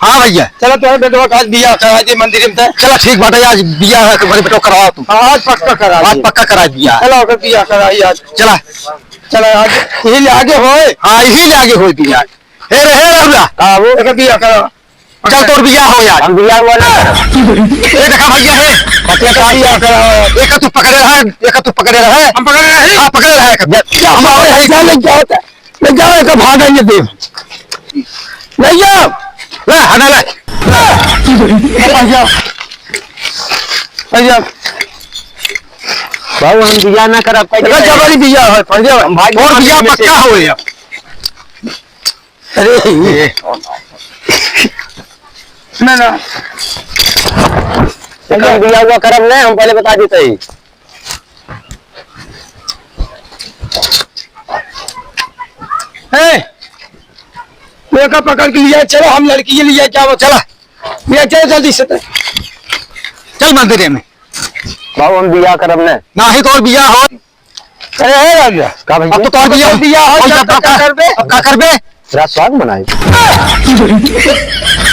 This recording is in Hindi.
हाँ भैया चलो तुम्हारे बेटवा का आज बिया करा दी मंदिर में। चला ठीक बाटे आज बिया है बड़े बेटो कराओ तुम। हाँ आज पक्का करा आज पक्का करा दिया। चलो अगर बिया कराई आज। चला चलो आगे यही आगे होए। हाँ यही आगे हो बिया। हे राहुला हाँ वो अगर बिया करा। चल तोर बिया हो यार। हम बिया वाला ये देखा भैया है पक्का का बिया करा। एक तू पकड़े रहा है एक तू पकड़े रहा है। हम पकड़ रहे हैं। हाँ पकड़े रहा है हमारे है क्या लग जाओ लग जाओ एक भागेंगे देव ले जाओ ले हना ले बाबू हम बिया ना कर जबरी बिया है और बिया पक्का हो यार। अरे ना बिया हुआ करम नहीं हम पहले बता देते ही। का पकड़ के लिया चलो हम लड़की के लिए क्या वो चला बिया चलो जल्दी से चल मंदिर में बाबू हम बिया करम ने ना ही तो और बिया हो। अरे है राजा का भाई अब तो तोर बिया हो क्या करबे तेरा स्वाद बनाए